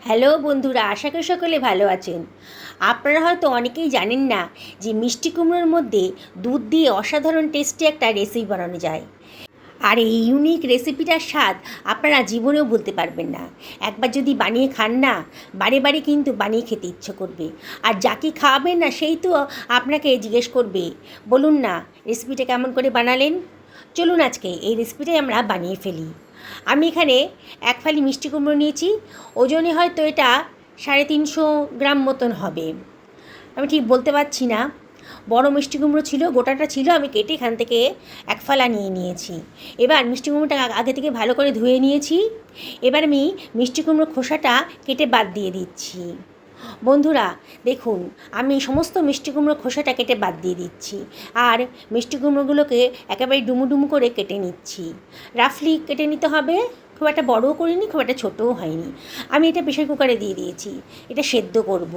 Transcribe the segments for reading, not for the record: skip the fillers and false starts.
Hello বন্ধুরা, আশা করি সকলে ভালো আছেন। আপনারা হয়তো অনেকেই জানেন না যে মিষ্টি কুমড়োর মধ্যে দুধ দিয়ে অসাধারণ টেস্টি একটা রেসিপি বানানো যায়। আর এই ইউনিক রেসিপিটার স্বাদ আপনারা জীবনেও ভুলতে পারবেন না। একবার যদি বানিয়ে খান না, বারে বারে কিন্তু বানিয়ে খেতে ইচ্ছে করবে। আর যাকে খাওয়াবেন না সেই তো আপনাকে জিজ্ঞেস করবে, বলুন না রেসিপিটা কেমন করে বানালেন। চলুন আজকে এই রেসিপিটাই আমরা বানিয়ে ফেলি। আমি এখানে এক ফালি মিষ্টি কুমড়ো নিয়েছি। ওজনে হয়তো এটা 350 গ্রাম মতন হবে, আমি ঠিক বলতে পারছি না। বড় মিষ্টি কুমড়ো ছিল, গোটাটা ছিল, আমি কেটে এখান থেকে এক ফালা নিয়ে নিয়েছি। এবার মিষ্টি কুমড়োটা আগে থেকে ভালো করে ধুয়ে নিয়েছি। এবার আমি মিষ্টি কুমড়ো খোসাটা কেটে বাদ দিয়ে দিচ্ছি। বন্ধুরা দেখুন, আমি সমস্ত মিষ্টি কুমড়ো খোসাটা কেটে বাদ দিয়ে দিচ্ছি। আর মিষ্টি কুমড়োগুলোকে একেবারে ডুমু ডুমু করে কেটে নিচ্ছি। রাফলি কেটে নিতে হবে, খুব একটা বড়ও করিনি, খুব একটা ছোটও হয়নি। আমি এটা প্রেশার কুকারে দিয়ে দিয়েছি, এটা সেদ্ধ করব।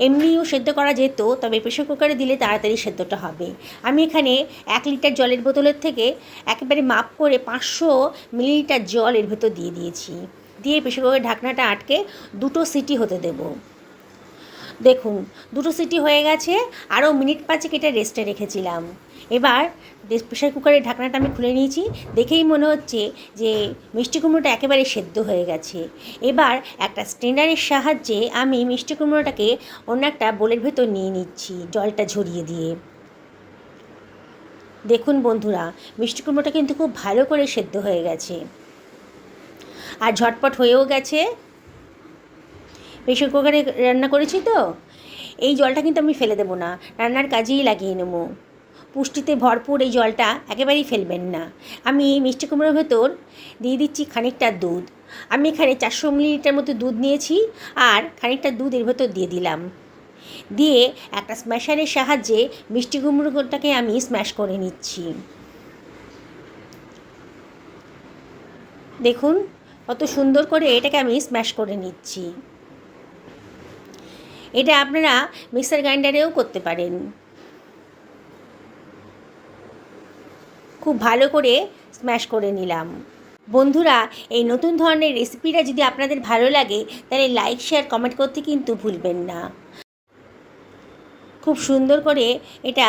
এমনিও সেদ্ধ করা যেত, তবে প্রেশার কুকারে দিলে তাড়াতাড়ি সেদ্ধটা হবে। আমি এখানে 1 লিটার জলের বোতলের থেকে একেবারে মাপ করে 500 মিলিলিটার জল এর ভেতর দিয়ে দিয়েছি। দিয়ে প্রেশার কুকারের ঢাকনাটা আটকে 2টো সিটি হতে দেবো। দেখুন 2টো সিটি হয়ে গেছে, আরও মিনিট 5 এটা রেস্টে রেখেছিলাম। এবার প্রেশার কুকারের ঢাকনাটা আমি খুলে নিয়েছি। দেখেই মনে হচ্ছে যে মিষ্টি কুমড়োটা একেবারে সেদ্ধ হয়ে গেছে। এবার একটা স্ট্রেনারের সাহায্যে আমি মিষ্টি কুমড়োটাকে অন্য একটা বোলের ভেতর নিয়ে নিচ্ছি, জলটা ঝরিয়ে দিয়ে। দেখুন বন্ধুরা, মিষ্টি কুমড়োটা কিন্তু খুব ভালো করে সেদ্ধ হয়ে গেছে আর ঝটপট হয়েও গেছে। প্রেশার কুকারে রান্না করেছি তো, এই জলটা কিন্তু আমি ফেলে দেবো না, রান্নার কাজেই লাগিয়ে নেব। পুষ্টিতে ভরপুর এই জলটা একেবারেই ফেলবেন না। আমি এই মিষ্টি কুমড়োর ভেতর দিয়ে দিচ্ছি খানিকটা দুধ। আমি এখানে 400 মিলিলিটার মতো দুধ নিয়েছি, আর খানিকটা দুধ এর ভেতর দিয়ে দিলাম। দিয়ে একটা স্ম্যাশারের সাহায্যে মিষ্টি কুমড়োটাকে আমি স্ম্যাশ করে নিচ্ছি। দেখুন কত সুন্দর করে এটাকে আমি স্ম্যাশ করে নিচ্ছি। এটা আপনারা মিক্সার গ্রাইন্ডারেও করতে পারেন। খুব ভালো করে স্ম্যাশ করে নিলাম। বন্ধুরা, এই নতুন ধরনের রেসিপিটা যদি আপনাদের ভালো লাগে তাহলে লাইক শেয়ার কমেন্ট করতে কিন্তু ভুলবেন না। খুব সুন্দর করে এটা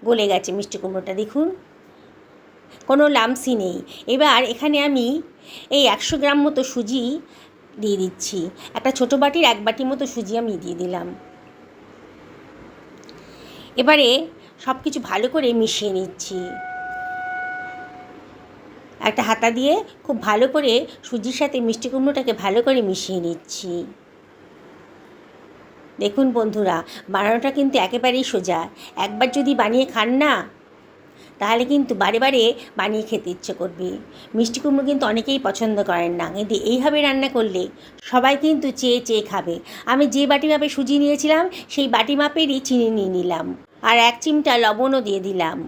গলে গেছে মিষ্টি কুমড়োটা, দেখুন কোনো লামসি নেই। এবার এখানে আমি এই 100 গ্রাম মতো সুজি দিয়ে দিচ্ছি। একটা ছোটো বাটির 1 বাটি মতো সুজি আমি দিয়ে দিলাম। এবারে সব কিছু ভালো করে মিশিয়ে নিচ্ছি। একটা হাতা দিয়ে খুব ভালো করে সুজির সাথে মিষ্টি কুমড়োটাকে ভালো করে মিশিয়ে নিচ্ছি। দেখুন বন্ধুরা, বানানোটা কিন্তু একেবারেই সোজা। একবার যদি বানিয়ে খান না, তাহলে কিন্তু বারে বারে বানিয়ে খেতে ইচ্ছে করবে। মিষ্টি কুমড়ো কিন্তু অনেকেই পছন্দ করেন না, কিন্তু এইভাবে রান্না করলে সবাই কিন্তু চেয়ে চেয়ে খাবে। আমি যে বাটি মাপে সুজি নিয়েছিলাম সেই বাটি মাপেরই চিনি নিয়ে নিলাম, আর 1 চিমটা লবণও দিয়ে দিলাম।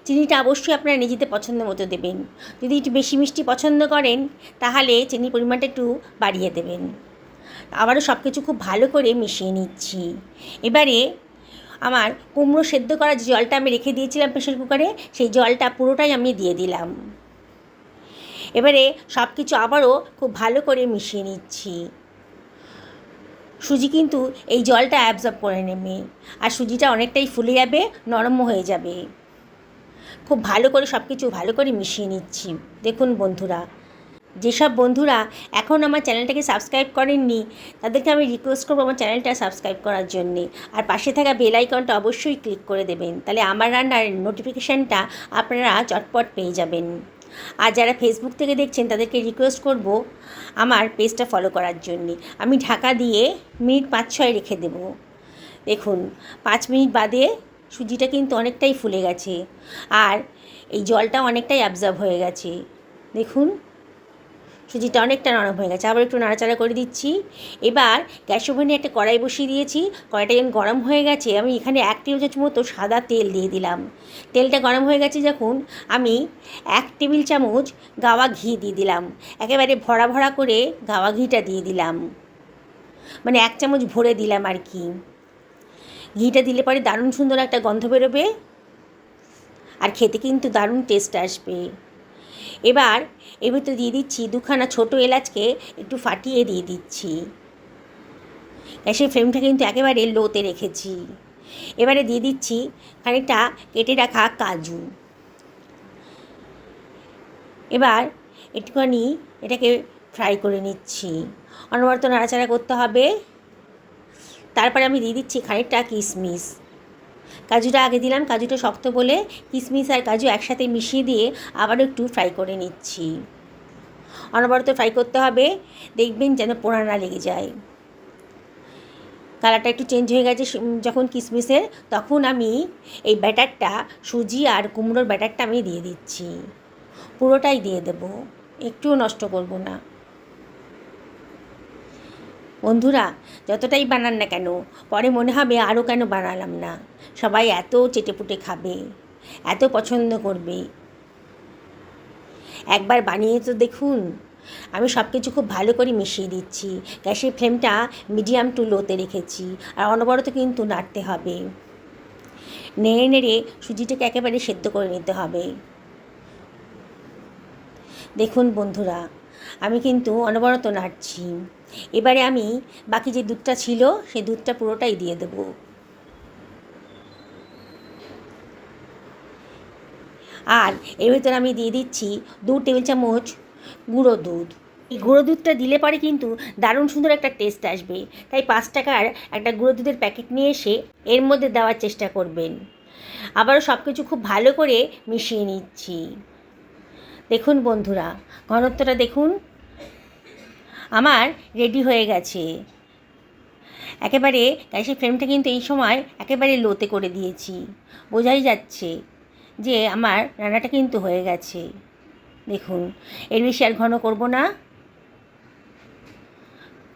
চিনিটা অবশ্যই আপনারা নিজেদের পছন্দ মতো দেবেন। যদি একটু বেশি মিষ্টি পছন্দ করেন তাহলে চিনির পরিমাণটা একটু বাড়িয়ে দেবেন। আবারও সব কিছু খুব ভালো করে মিশিয়ে নিচ্ছি। এবারে আমার কুমড়ো সেদ্ধ করা যে জলটা আমি রেখে দিয়েছিলাম প্রেশার কুকারে, সেই জলটা পুরোটাই আমি দিয়ে দিলাম। এবারে সব কিছু আবারও খুব ভালো করে মিশিয়ে নিচ্ছি। সুজি কিন্তু এই জলটা অ্যাবজর্ব করে নেবে, আর সুজিটা অনেকটাই ফুলে যাবে, নরমও হয়ে যাবে। খুব ভালো করে সব কিছু ভালো করে মিশিয়ে নিচ্ছি। দেখুন বন্ধুরা, যেসব বন্ধুরা এখন আমার চ্যানেলটাকে সাবস্ক্রাইব করেননি তাদেরকে আমি রিকোয়েস্ট করবো আমার চ্যানেলটা সাবস্ক্রাইব করার জন্যে, আর পাশে থাকা বেল আইকনটা অবশ্যই ক্লিক করে দেবেন, তাহলে আমার রান্নার নোটিফিকেশানটা আপনারা চটপট পেয়ে যাবেন। আর যারা ফেসবুক থেকে দেখছেন তাদেরকে রিকোয়েস্ট করব আমার পেজটা ফলো করার জন্যে। আমি ঢাকা দিয়ে মিনিট 5-6 রেখে দেব। দেখুন 5 মিনিট বাদে সুজিটা কিন্তু অনেকটাই ফুলে গেছে, আর এই জলটাও অনেকটাই অ্যাবজর্ব হয়ে গেছে। দেখুন সুজিটা অনেকটা নরম হয়ে গেছে। আবার একটু নাড়াচাড়া করে দিচ্ছি। এবার গ্যাস ওভেনে একটা কড়াই বসিয়ে দিয়েছি। কড়াইটা যখন গরম হয়ে গেছে আমি এখানে 1 টেবিল চামচ মতো সাদা তেল দিয়ে দিলাম। তেলটা গরম হয়ে গেছে যখন, আমি 1 টেবিল চামচ গাওয়া ঘি দিয়ে দিলাম। একেবারে ভরা ভরা করে গাওয়া ঘিটা দিয়ে দিলাম, মানে 1 চামচ ভরে দিলাম আর কি। ঘিটা দিলে পরে দারুণ সুন্দর একটা গন্ধ বেরোবে, আর খেতে কিন্তু দারুণ টেস্ট আসবে। এবার এর ভিতরে দিয়ে দিচ্ছি 2খানা ছোটো এলাচকে একটু ফাটিয়ে দিয়ে দিচ্ছি। গ্যাসের ফ্লেমটা কিন্তু একেবারে লোতে রেখেছি। এবারে দিয়ে দিচ্ছি খানিকটা কেটে রাখা কাজু। এবার একটুখানি এটাকে ফ্রাই করে নিচ্ছি, অনবরত নাড়াচাড়া করতে হবে। তারপরে আমি দিয়ে দিচ্ছি খানিকটা কিশমিশ। কাজুটা আগে দিলাম, কাজুটা শক্ত বলে কিশমিশ আর কাজু একসাথে মিশিয়ে দিয়ে আবারও একটু ফ্রাই করে নিচ্ছি। অনবরত ফ্রাই করতে হবে, দেখবেন যেন পোড়া না লেগে যায়। কালারটা একটু চেঞ্জ হয়ে গেছে যখন কিশমিশের, তখন আমি এই ব্যাটারটা, সুজি আর কুমড়োর ব্যাটারটা আমি দিয়ে দিচ্ছি। পুরোটাই দিয়ে দেব, একটুও নষ্ট করব না। বন্ধুরা, যতটাই বানান না কেন পরে মনে হবে আরও কেন বানালাম না। সবাই এত চেটেপুটে খাবে, এত পছন্দ করবে। একবার বানিয়ে তো দেখুন। আমি সব কিছু খুব ভালো করে মিশিয়ে দিচ্ছি। গ্যাসের ফ্লেমটা মিডিয়াম টু লোতে রেখেছি, আর অনবরত কিন্তু নাড়তে হবে। নেড়ে নেড়ে সুজিটাকে একেবারে সেদ্ধ করে নিতে হবে। দেখুন বন্ধুরা, আমি কিন্তু অনবরত নাড়ছি। এবারে আমি বাকি যে দুধটা ছিল সেই দুধটা পুরোটাই দিয়ে দেব। আর এর ভিতরে আমি দিয়ে দিচ্ছি 2 টেবিল চামচ গুঁড়ো দুধ। এই গুঁড়ো দুধটা দিলে পরে কিন্তু দারুণ সুন্দর একটা টেস্ট আসবে। তাই 5 টাকার একটা গুঁড়ো দুধের প্যাকেট নিয়ে এসে এর মধ্যে দেওয়ার চেষ্টা করবেন। আবারও সব কিছু খুব ভালো করে মিশিয়ে নিচ্ছি। দেখুন বন্ধুরা, ঘনত্বটা দেখুন, আমার রেডি হয়ে গেছে। একেবারে গ্যাসের ফ্লেমটা কিন্তু এই সময় একেবারে লোতে করে দিয়েছি। বোঝাই যাচ্ছে যে আমার রান্নাটা কিন্তু হয়ে গেছে। দেখুন, এর বেশি আর ঘন করব না।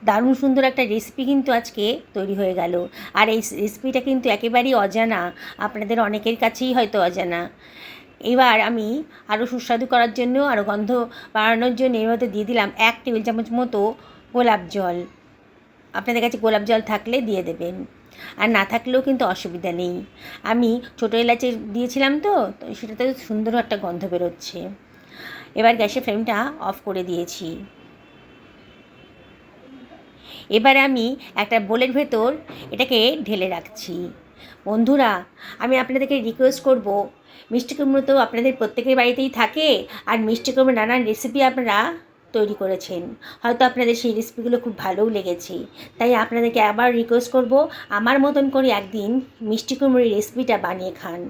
দারুণ সুন্দর একটা রেসিপি কিন্তু আজকে তৈরি হয়ে গেল। আর এই রেসিপিটা কিন্তু একেবারেই অজানা, আপনাদের অনেকের কাছেই হয়তো অজানা। এবার আমি আরও সুস্বাদু করার জন্য, আরও গন্ধ বাড়ানোর জন্য এর মধ্যে দিয়ে দিলাম 1 টেবিল চামচ মতো গোলাপ জল। আপনাদের কাছে গোলাপ জল থাকলে দিয়ে দেবেন, আর না থাকলেও কিন্তু অসুবিধা নেই। আমি ছোটো এলাচি দিয়েছিলাম তো সেটাতে সুন্দর একটা গন্ধ বেরোচ্ছে। এবার গ্যাসের ফ্লেমটা অফ করে দিয়েছি। এবারে আমি একটা বোলের ভেতর এটাকে ঢেলে রাখছি। বন্ধুরা, আমি আপনাদেরকে রিকোয়েস্ট করব, মিষ্টি কুমড়ো তো আপনাদের প্রত্যেকের বাড়িতেই থাকে, আর মিষ্টি কুমড়ো নানান রেসিপি আপনারা তৈরি করেছেন। হয়তো আপনাদের সেই রেসিপিগুলো খুব ভালোও লেগেছে। তাই আপনাদেরকে আবার রিকোয়েস্ট করব, আমার মতন করে একদিন মিষ্টি কুমড়োর রেসিপিটা বানিয়ে খান।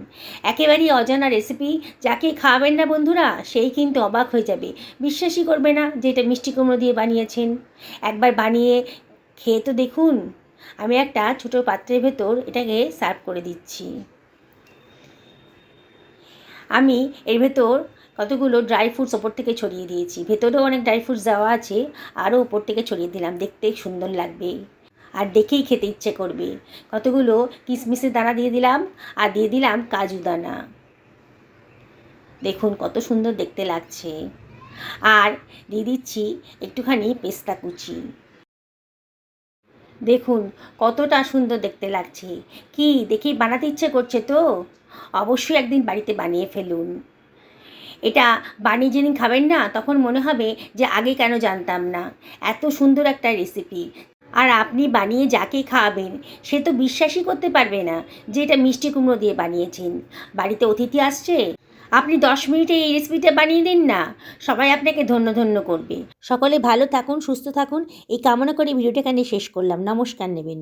একেবারেই অজানা রেসিপি, যাকে খাওয়াবেন না বন্ধুরা সেই কিন্তু অবাক হয়ে যাবে, বিশ্বাসই করবে না যে এটা মিষ্টি কুমড়ো দিয়ে বানিয়েছেন। একবার বানিয়ে খেয়ে তো দেখুন। আমি একটা ছোটো পাত্রের ভেতর এটাকে সার্ভ করে দিচ্ছি। আমি এর ভেতর কতগুলো ড্রাই ফ্রুটস ওপর থেকে ছড়িয়ে দিয়েছি। ভেতরেও অনেক ড্রাই ফ্রুটস দেওয়া আছে, আরও ওপর থেকে ছড়িয়ে দিলাম, দেখতে সুন্দর লাগবে আর দেখেই খেতে ইচ্ছে করবে। কতগুলো কিশমিশের দানা দিয়ে দিলাম, আর দিয়ে দিলাম কাজু দানা। দেখুন কত সুন্দর দেখতে লাগছে। আর দিয়ে দিচ্ছি একটুখানি পেস্তা কুচি। দেখুন কতটা সুন্দর দেখতে লাগছে। কি দেখেই বানাতে ইচ্ছে করছে তো? অবশ্যই একদিন বাড়িতে বানিয়ে ফেলুন। এটা বানিয়ে যেদিন খাবেন না তখন মনে হবে যে আগে কেন জানতাম না। এত সুন্দর একটা রেসিপি। আর আপনি বানিয়ে যাকে খাওয়াবেন সে তো বিশ্বাসই করতে পারবে না যে এটা মিষ্টি কুমড়ো দিয়ে বানিয়েছেন। বাড়িতে অতিথি আসছে, আপনি 10 মিনিটে এই রেসিপিটা বানিয়ে দিন না, সবাই আপনাকে ধন্য ধন্য করবে। সকলে ভালো থাকুন, সুস্থ থাকুন, এই কামনা করে ভিডিওটা এখানে শেষ করলাম। নমস্কার নেবেন।